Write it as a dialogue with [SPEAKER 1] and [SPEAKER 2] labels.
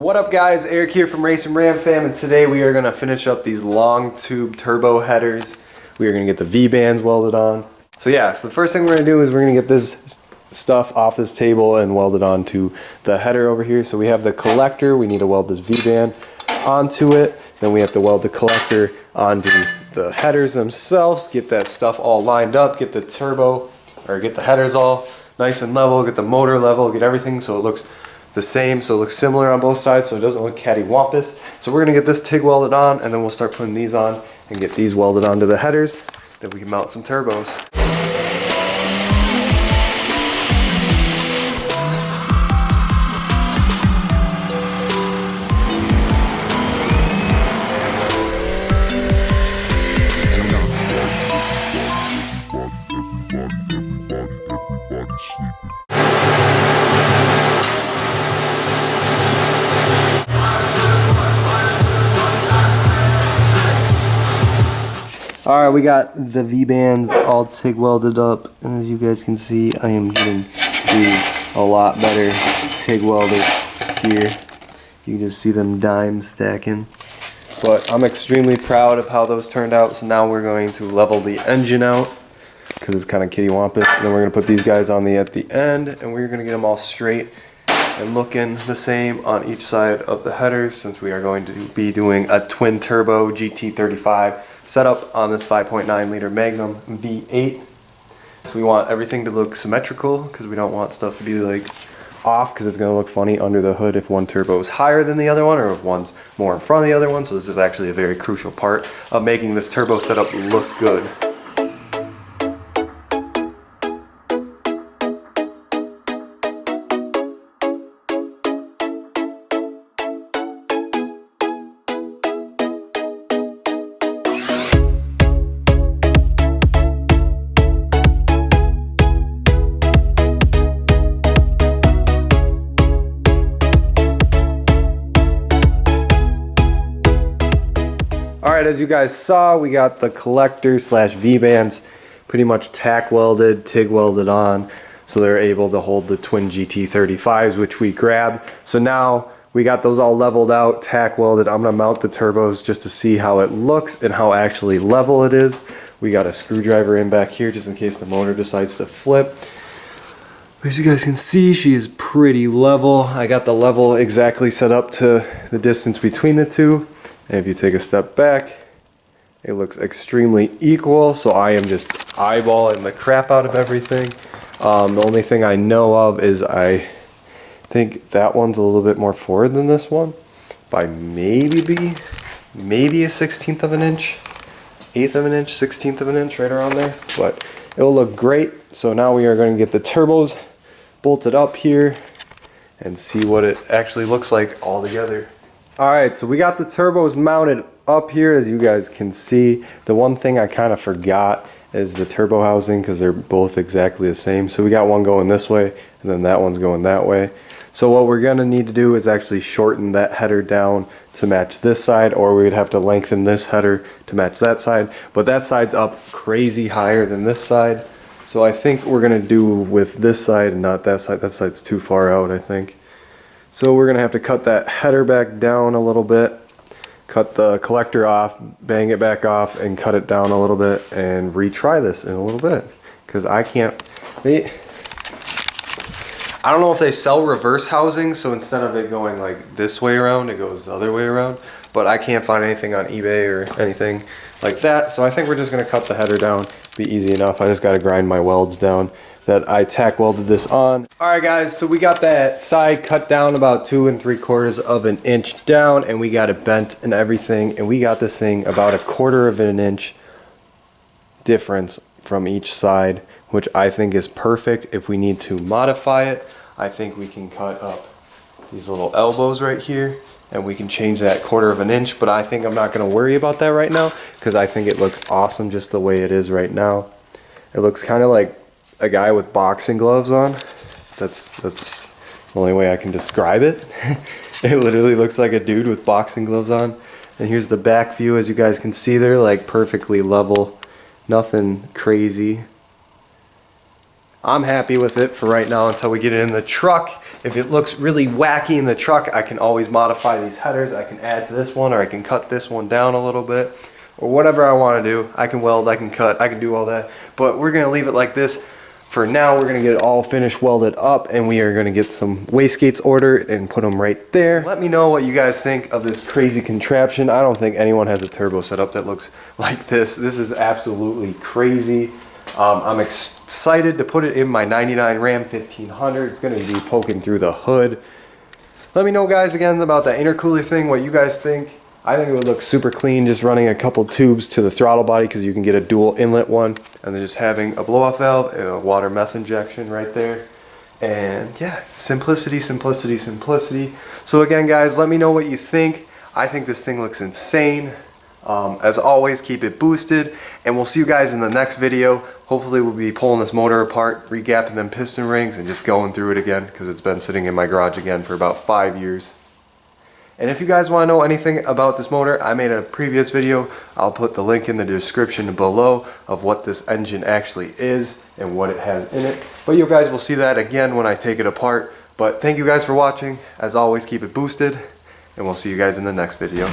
[SPEAKER 1] What up guys, Eric here from Racing Ram Fam, and today we are going to finish up these long tube turbo headers. We are going to get the V-bands welded on. So the first thing we're going to do is we're going to get this stuff off this table and weld it onto the header over here. So we have the collector, we need to weld this V-band onto it. Then we have to weld the collector onto the headers themselves, get that stuff all lined up, get the turbo, or get the headers all nice and level, get the motor level, get everything so it looks the same, so it looks similar on both sides, so it doesn't look cattywampus. So we're gonna get this TIG welded on, and then we'll start putting these on and get these welded onto the headers. Then we can mount some turbos. Alright, we got the V-bands all TIG welded up, and as you guys can see, I am getting these a lot better TIG welded here. You can just see them dimes stacking. But I'm extremely proud of how those turned out, so now we're going to level the engine out, because it's kind of kittywampus. And then we're going to put these guys on at the end, and we're going to get them all straight and looking the same on each side of the headers, since we are going to be doing a twin turbo GT35 setup on this 5.9 liter Magnum V8. So we want everything to look symmetrical, because we don't want stuff to be like off, because it's going to look funny under the hood if one turbo is higher than the other one, or if one's more in front of the other one. So this is actually a very crucial part of making this turbo setup look good. Alright, as you guys saw, we got the collector slash V-bands pretty much tack welded, TIG welded on, so they're able to hold the twin GT35s, which we grabbed. So now we got those all leveled out, tack welded. I'm going to mount the turbos just to see how it looks and how actually level it is. We got a screwdriver in back here just in case the motor decides to flip. As you guys can see, she is pretty level. I got the level exactly set up to the distance between the two. And if you take a step back, it looks extremely equal, so I am just eyeballing the crap out of everything. The only thing I know of is I think that one's a little bit more forward than this one by maybe a 1/16 of an inch, 1/8 of an inch, 1/16 of an inch, right around there. But it will look great. So now we are going to get the turbos bolted up here and see what it actually looks like all together. Alright, so we got the turbos mounted up here, as you guys can see. The one thing I kind of forgot is the turbo housing, because they're both exactly the same. So we got one going this way, and then that one's going that way. So what we're going to need to do is actually shorten that header down to match this side, or we would have to lengthen this header to match that side. But that side's up crazy higher than this side. So I think we're going to do with this side and not that side. That side's too far out, I think. So we're going to have to cut that header back down a little bit, cut the collector off, bang it back off, and cut it down a little bit, and retry this in a little bit. Because I can't... I don't know if they sell reverse housing, so instead of it going like this way around, it goes the other way around. But I can't find anything on eBay or anything like that, so I think we're just going to cut the header down. Be easy enough. I just got to grind my welds down that I tack welded this on. Alright guys, so we got that side cut down about 2 3/4 of an inch down, and we got it bent and everything, and we got this thing about 1/4 of an inch difference from each side, which I think is perfect. If we need to modify it, I think we can cut up these little elbows right here, and we can change that 1/4 of an inch, but I think I'm not going to worry about that right now, because I think it looks awesome just the way it is right now. It looks kind of like a guy with boxing gloves on. That's the only way I can describe it. It literally looks like a dude with boxing gloves on. And here's the back view. As you guys can see, they're like perfectly level, nothing crazy. I'm happy with it for right now until we get it in the truck. If it looks really wacky in the truck, I can always modify these headers. I can add to this one, or I can cut this one down a little bit, or whatever I want to do. I can weld, I can cut, I can do all that. But we're going to leave it like this. For now, we're going to get it all finished welded up, and we are going to get some wastegates ordered and put them right there. Let me know what you guys think of this crazy contraption. I don't think anyone has a turbo setup that looks like this. This is absolutely crazy. I'm excited to put it in my 99 Ram 1500. It's going to be poking through the hood. Let me know, guys, again about that intercooler thing, what you guys think. I think it would look super clean just running a couple tubes to the throttle body, because you can get a dual inlet one, and then just having a blow-off valve and a water meth injection right there. And yeah, simplicity, simplicity, simplicity. So again, guys, let me know what you think. I think this thing looks insane. As always, keep it boosted, and we'll see you guys in the next video. Hopefully we'll be pulling this motor apart, regapping them piston rings, and just going through it again, because it's been sitting in my garage again for about 5 years. And if you guys want to know anything about this motor, I made a previous video. I'll put the link in the description below of what this engine actually is and what it has in it. But you guys will see that again when I take it apart. But thank you guys for watching. As always, keep it boosted, and we'll see you guys in the next video.